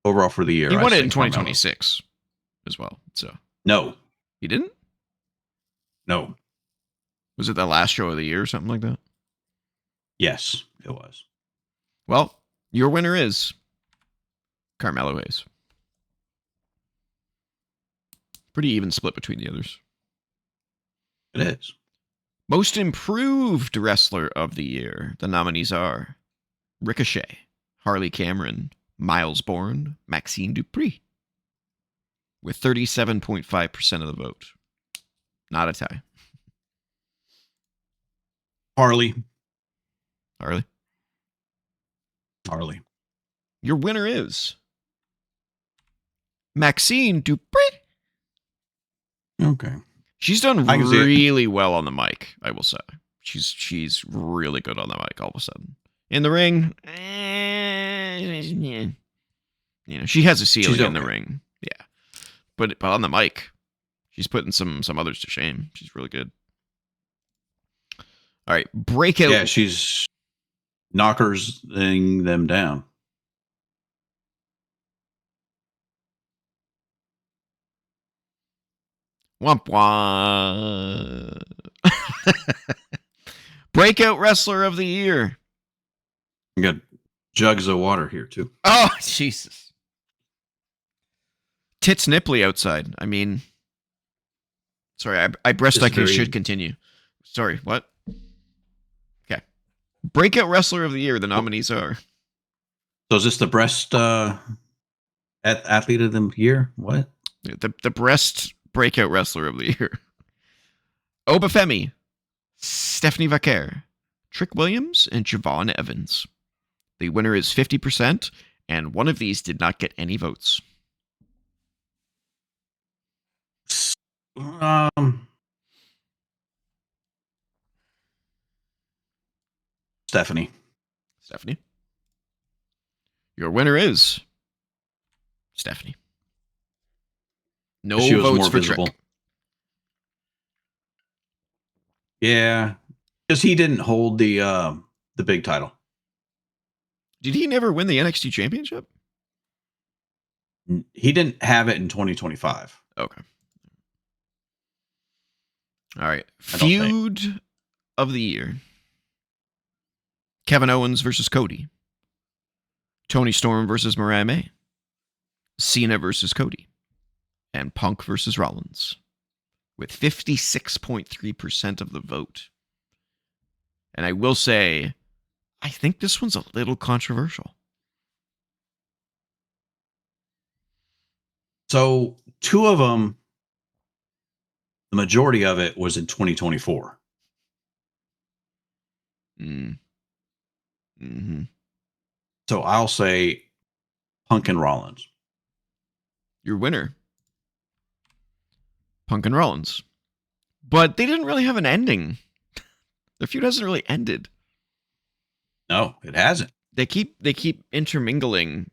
He won it in 2026 as well. So no, he didn't. No. Was it the last show of the year or something like that? Yes, it was. Well, your winner is Carmelo Hayes. Pretty even split between the others. It is. Most Improved Wrestler of the Year. The nominees are Ricochet, Harley Cameron, Miles Bourne, Maxine Dupree. With 37.5% of the vote. Not a tie. Harley. Your winner is Maxine Dupree. Okay. She's done really well on the mic, I will say. She's really good on the mic all of a sudden. In the ring, she has a ceiling in the ring. Yeah. But on the mic, she's putting some others to shame. She's really good. All right, breakout. Yeah, she's knocking them down. Womp womp. Breakout Wrestler of the Year. You got jugs of water here, too. Oh, Jesus. Tits nipply outside. I mean, sorry, I should continue. Sorry, what? Breakout Wrestler of the Year, the nominees are. So is this the breast athlete of the year? What? The breast Breakout Wrestler of the Year. Obafemi, Stephanie Vaquer, Trick Williams, and Javon Evans. The winner is 50%, and one of these did not get any votes. Stephanie. Your winner is Stephanie. No she was votes more for visible. Trick. Yeah, because he didn't hold the big title. Did he never win the NXT Championship? He didn't have it in 2025. Okay. All right. Feud of the year. Kevin Owens versus Cody. Tony Storm versus Mariah May. Cena versus Cody. And Punk versus Rollins. With 56.3% of the vote. And I will say, I think this one's a little controversial. So 2 of them, the majority of it was in 2024. Mm-hmm. So I'll say Punk and Rollins. Your winner, Punk and Rollins. But they didn't really have an ending. The feud hasn't really ended. No, it hasn't. They keep intermingling,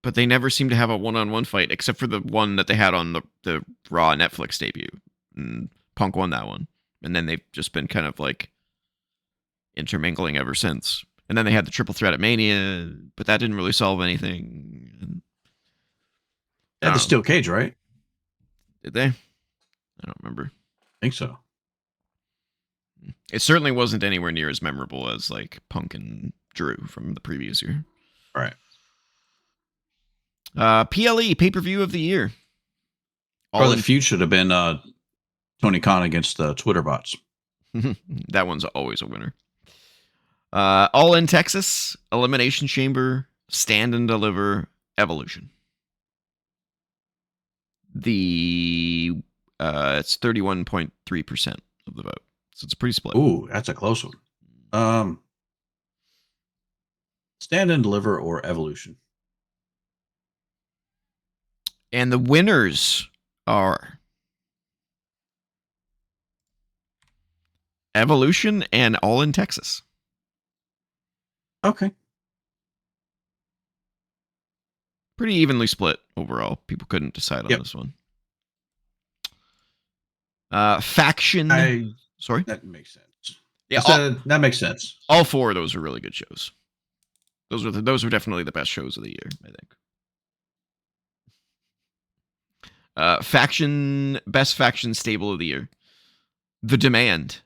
but they never seem to have a one-on-one fight, except for the one that they had on the Raw Netflix debut. And Punk won that one. And then they've just been kind of like intermingling ever since. And then they had the triple threat at Mania, but that didn't really solve anything. They had the steel cage, right? Did they? I don't remember. I think so. It certainly wasn't anywhere near as memorable as like Punk and Drew from the previous year. Right. PLE, pay-per-view of the year. Or the feud should have been Tony Khan against the Twitter bots. That one's always a winner. All in Texas, Elimination Chamber, Stand and Deliver, Evolution. It's 31.3% of the vote. So it's pretty split. Ooh, that's a close one. Stand and Deliver or Evolution. And the winners are Evolution and All in Texas. Okay. Pretty evenly split overall. People couldn't decide on this one. Faction. Sorry? That makes sense. Yeah, that makes sense. All 4 of those are really good shows. Those were definitely the best shows of the year, I think. Best faction stable of the year. The Demand,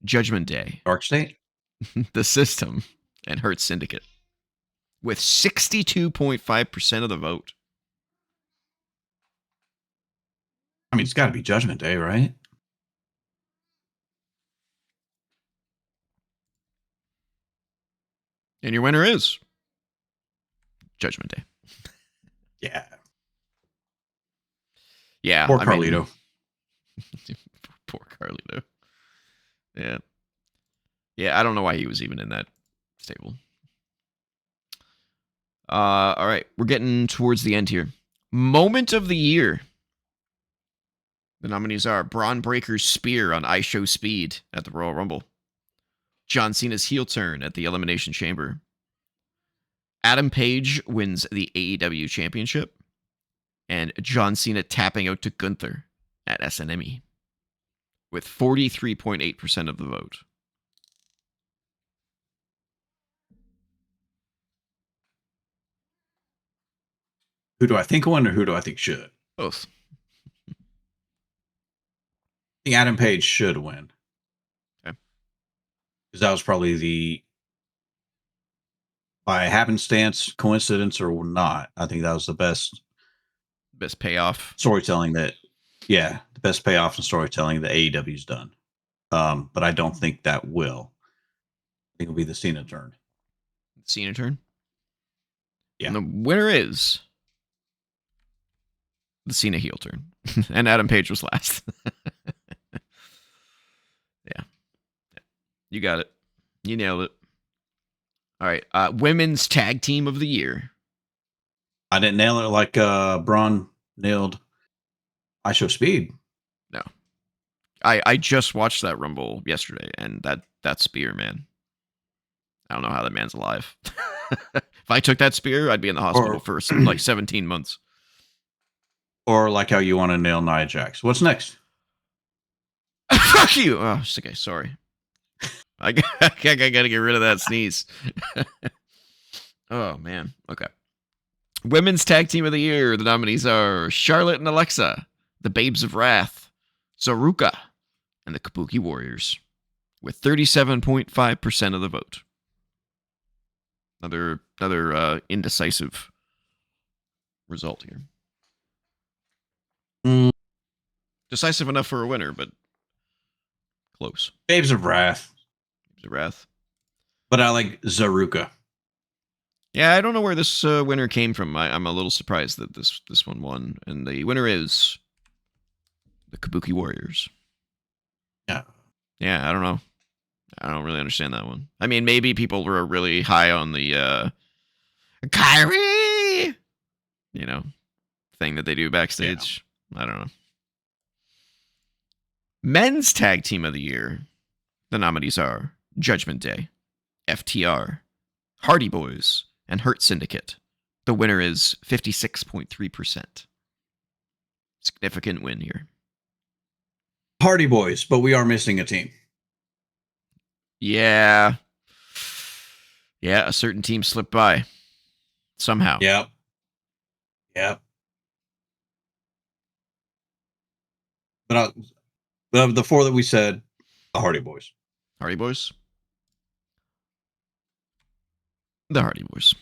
Judgment Day, Dark State, The System, and Hurt Syndicate. With 62.5% of the vote. I mean, it's got to be Judgment Day, right? And your winner is Judgment Day. Yeah. Yeah. Poor Carlito. Poor Carlito. Yeah. Yeah, I don't know why he was even in that stable. All right. We're getting towards the end here. Moment of the year. The nominees are Braun Breaker's spear on I Show Speed at the Royal Rumble. John Cena's heel turn at the Elimination Chamber. Adam Page wins the AEW Championship. And John Cena tapping out to Gunther at SNME. With 43.8% of the vote. Who do I think won or who do I think should? Both. I think Adam Page should win. Okay. Because that was probably by happenstance, coincidence, or not, I think that was the best payoff. Storytelling the best payoff in storytelling that AEW's done. But I don't think that will. think it'll be the Cena turn. Cena turn? Yeah. And the winner is the Cena heel turn. And Adam Page was last. Yeah. You got it. You nailed it. All right. Women's Tag Team of the Year. I didn't nail it like Braun nailed I Show Speed. No. I just watched that Rumble yesterday, and that spear, man. I don't know how that man's alive. If I took that spear, I'd be in the hospital for like 17 months. Or like how you want to nail Nia Jax. What's next? Fuck you. Oh, okay. Sorry. I gotta get rid of that sneeze. Oh, man. Okay. Women's Tag Team of the Year. The nominees are Charlotte and Alexa, the Babes of Wrath, Zoruka, and the Kabuki Warriors, with 37.5% of the vote. Another indecisive result here. Decisive enough for a winner, but close. Babes of Wrath. Babes of Wrath. But I like Zoruka. Yeah, I don't know where this winner came from. I'm a little surprised that this one won. And the winner is the Kabuki Warriors. Yeah. Yeah, I don't know. I don't really understand that one. I mean, maybe people were really high on the Kyrie, thing that they do backstage. Yeah. I don't know. Men's Tag Team of the Year. The nominees are Judgment Day, FTR, Hardy Boys, and Hurt Syndicate. The winner is 56.3%. Significant win here. Hardy Boys, but we are missing a team. Yeah. Yeah, a certain team slipped by. Somehow. Yep. But the four that we said, the Hardy Boys. Hardy Boys? The Hardy Boys.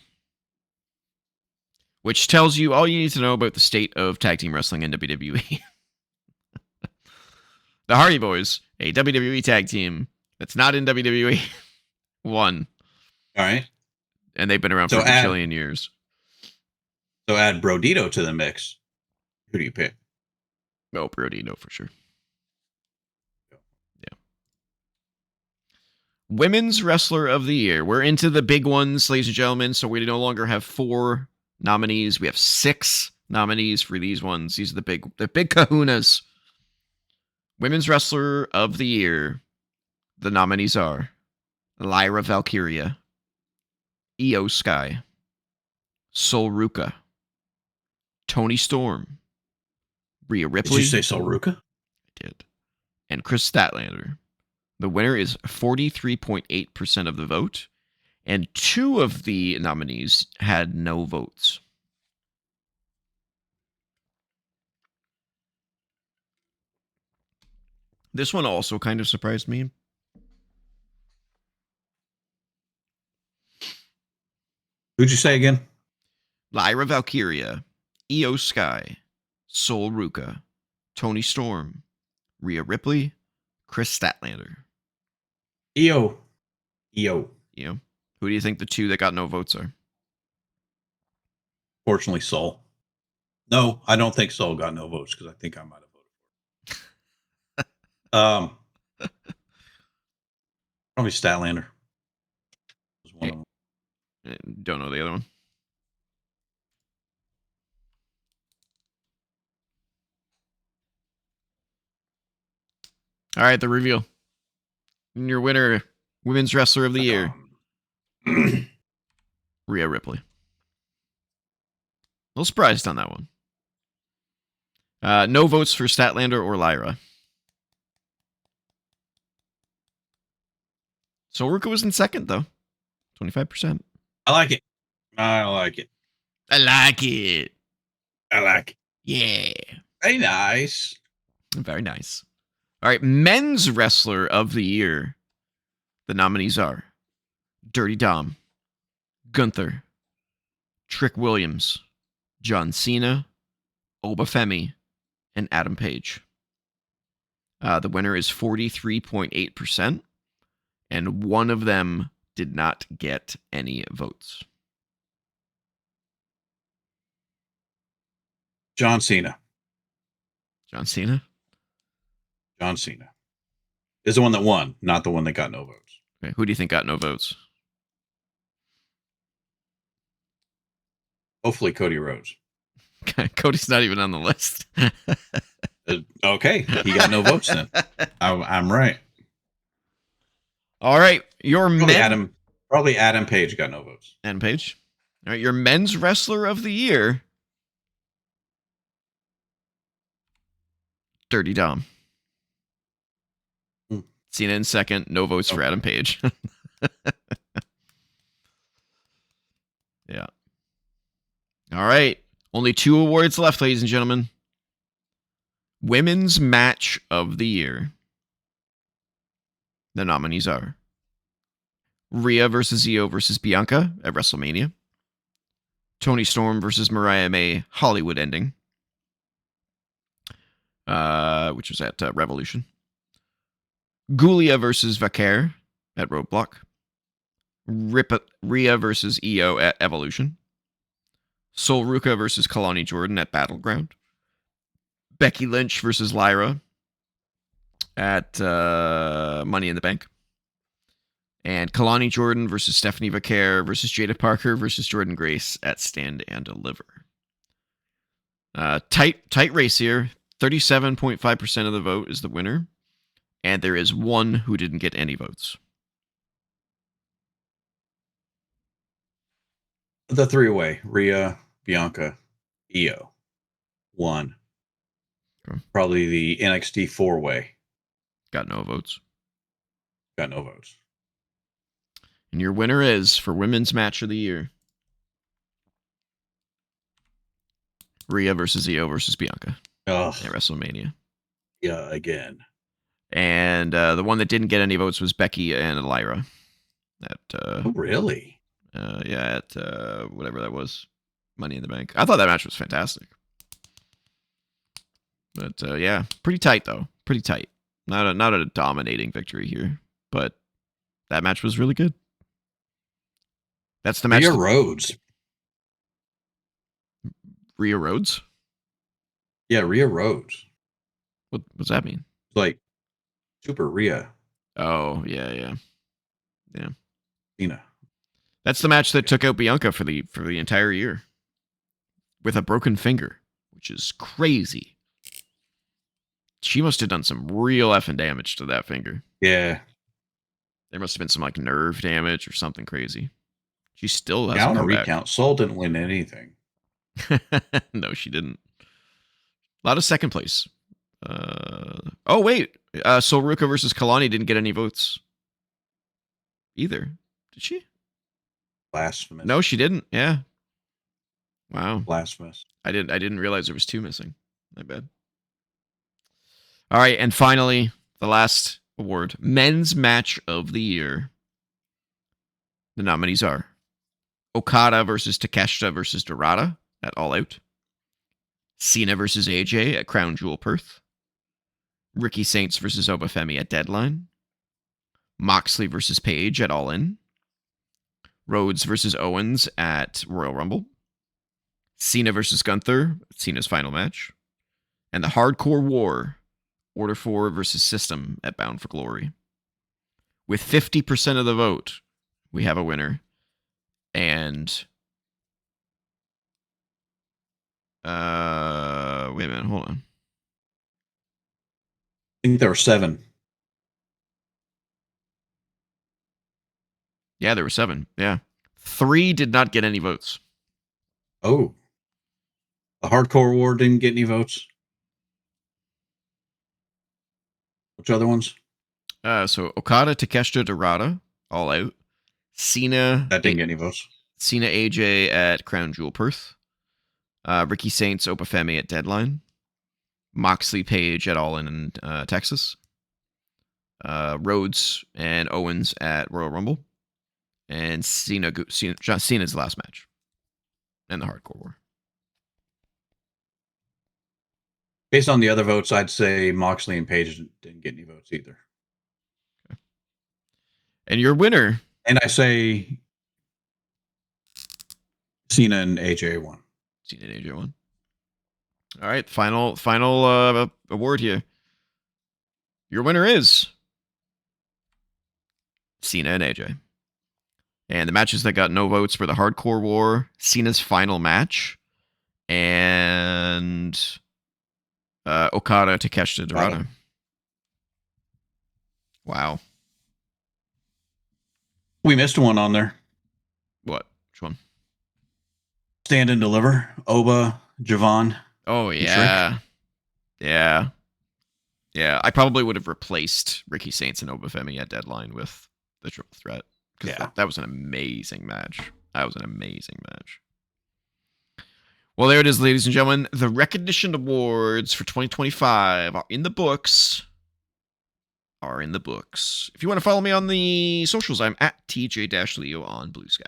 Which tells you all you need to know about the state of tag team wrestling in WWE. The Hardy Boys, a WWE tag team that's not in WWE, won. All right. And they've been around for a bajillion years. So add Brodito to the mix. Who do you pick? Oh, Brodito for sure. Yeah. Women's Wrestler of the Year. We're into the big ones, ladies and gentlemen. So we no longer have 4 nominees. We have 6 nominees for these ones. These are the big kahunas. Women's Wrestler of the Year. The nominees are Lyra Valkyria, Io Sky, Sol Ruka, Tony Storm, Rhea Ripley. Did you say Sol Ruka? I did. And Chris Statlander. The winner is 43.8% of the vote, and 2 of the nominees had no votes. This one also kind of surprised me. Who'd you say again? Lyra Valkyria, Io Sky, Sol Ruka, Tony Storm, Rhea Ripley, Chris Statlander. Io. Who do you think the 2 that got no votes are? Fortunately, Sol. No, I don't think Sol got no votes because I think I might have voted for it. Probably Statlander. Was one of them. Don't know the other one. All right, the reveal. And your winner, Women's Wrestler of the Year, Rhea Ripley. A little surprised on that one. No votes for Statlander or Lyra. So Ruka was in second, though. 25%. I like it. I like it. Yeah. Very nice. Very nice. All right, Men's Wrestler of the Year. The nominees are Dirty Dom, Gunther, Trick Williams, John Cena, Obafemi, and Adam Page. The winner is 43.8%, and one of them did not get any votes? John Cena. John Cena? John Cena is the one that won, not the one that got no votes. Okay, who do you think got no votes? Hopefully, Cody Rhodes. Cody's not even on the list. Okay, he got no votes then. I'm right. All right, your Probably Adam Page got no votes. Adam Page. All right, your men's wrestler of the year, Dirty Dom. Cena in second, no votes for Adam Page. Yeah. All right, only 2 awards left, ladies and gentlemen. Women's match of the year. The nominees are Rhea versus Io versus Bianca at WrestleMania. Toni Storm versus Mariah May, Hollywood ending, which was at Revolution. Gulia versus Vaquer at Roadblock. Rhea versus Io at Evolution. Sol Ruka versus Kalani Jordan at Battleground. Becky Lynch versus Lyra at Money in the Bank. And Kalani Jordan versus Stephanie Vaquer versus Jada Parker versus Jordan Grace at Stand and Deliver. Tight race here. 37.5% of the vote is the winner. And there is one who didn't get any votes. The 3-way, Rhea, Bianca, Io, won. Okay. Probably the NXT 4-way. Got no votes. Got no votes. And your winner is, for Women's Match of the Year, Rhea versus Io versus Bianca at WrestleMania. Yeah, again. And the one that didn't get any votes was Becky and Lyra. Oh, really? Yeah, at whatever that was, Money in the Bank. I thought that match was fantastic. But yeah, pretty tight though. Pretty tight. Not a dominating victory here, but that match was really good. That's the match. Rhea Rhodes. Rhea Rhodes? Yeah, Rhea Rhodes. What does that mean? Like Super Rhea. Oh, yeah. Cena. That's the match that took out Bianca for the entire year with a broken finger, which is crazy. She must have done some real effing damage to that finger. Yeah. There must have been some like nerve damage or something crazy. She still has on a recount. Sol didn't win anything. No, she didn't. A lot of second place. Oh wait, Sol Ruka versus Kalani didn't get any votes either. Did she? Blasphemous. No, she didn't. Yeah. Wow. Blasphemous. I didn't realize there was 2 missing. My bad. All right, and finally, the last award, Men's Match of the Year. The nominees are Okada versus Takeshita versus Dorada at All Out. Cena versus AJ at Crown Jewel Perth. Ricky Saints versus Obafemi at Deadline. Moxley versus Page at All In. Rhodes versus Owens at Royal Rumble. Cena versus Gunther, Cena's final match. And the Hardcore War, Order 4 versus System at Bound for Glory. With 50% of the vote, we have a winner. And wait a minute, hold on. I think there were 7. Yeah, there were 7. Yeah. 3 did not get any votes. Oh. The Hardcore War didn't get any votes. Which other ones? So Okada, Takeshita, Dorada, All Out. Cena. That didn't get any votes. Cena, AJ at Crown Jewel Perth. Ricky Saints, Obafemi at Deadline. Moxley, Page at All In Texas. Rhodes and Owens at Royal Rumble. And Cena's last match. And the Hardcore War. Based on the other votes, I'd say Moxley and Page didn't get any votes either. Okay. And your winner And I say Cena and AJ won. Cena and AJ won. All right, final award here. Your winner is Cena and AJ. And the matches that got no votes were the Hardcore War, Cena's final match, and Okada Takeshita Dorada. Wow. We missed one on there. What? Which one? Stand and Deliver. Oba, Javon. Oh, yeah. Yeah. Yeah. I probably would have replaced Ricky Saints and Oba Femi at Deadline with the Triple Threat. Because that was an amazing match. That was an amazing match. Well, there it is, ladies and gentlemen. The Wrecognition Awards for 2025 are in the books. If you want to follow me on the socials, I'm at TJ-Leo on BlueSky.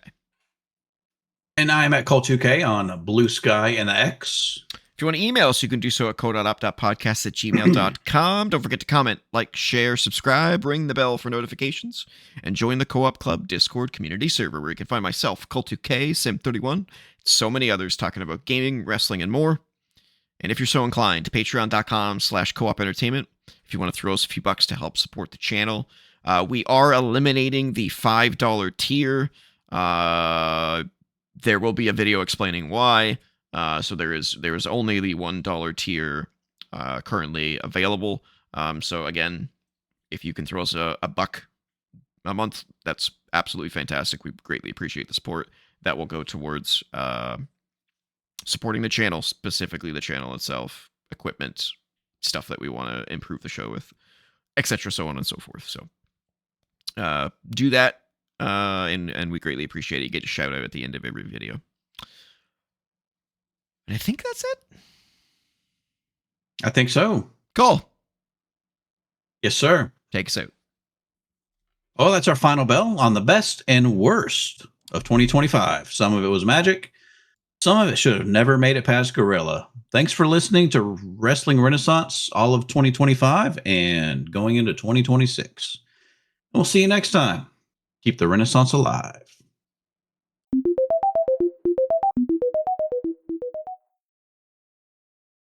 And I'm at Cole2K on BlueSky and the X. If you want to email us, you can do so at co.op.podcast@gmail.com. Don't forget to comment, like, share, subscribe, ring the bell for notifications, and join the Co-op Club Discord community server where you can find myself, Cole2K, Sim31, so many others talking about gaming, wrestling, and more. And if you're so inclined, patreon.com/co-op entertainment. If you want to throw us a few bucks to help support the channel. We are eliminating the $5 tier. There will be a video explaining why. So there is only the $1 tier currently available. So again, if you can throw us a buck a month, that's absolutely fantastic. We greatly appreciate the support. That will go towards supporting the channel, specifically the channel itself, equipment, stuff that we want to improve the show with, etc., so on and so forth. So do that, and we greatly appreciate it. You get a shout out at the end of every video. And I think that's it. I think so. Cool. Yes, sir. Take us out. Oh, that's our final bell on the best and worst of 2025. Some of it was magic. Some of it should have never made it past Gorilla. Thanks for listening to Wrestling Renaissance all of 2025 and going into 2026. We'll see you next time. Keep the Renaissance alive.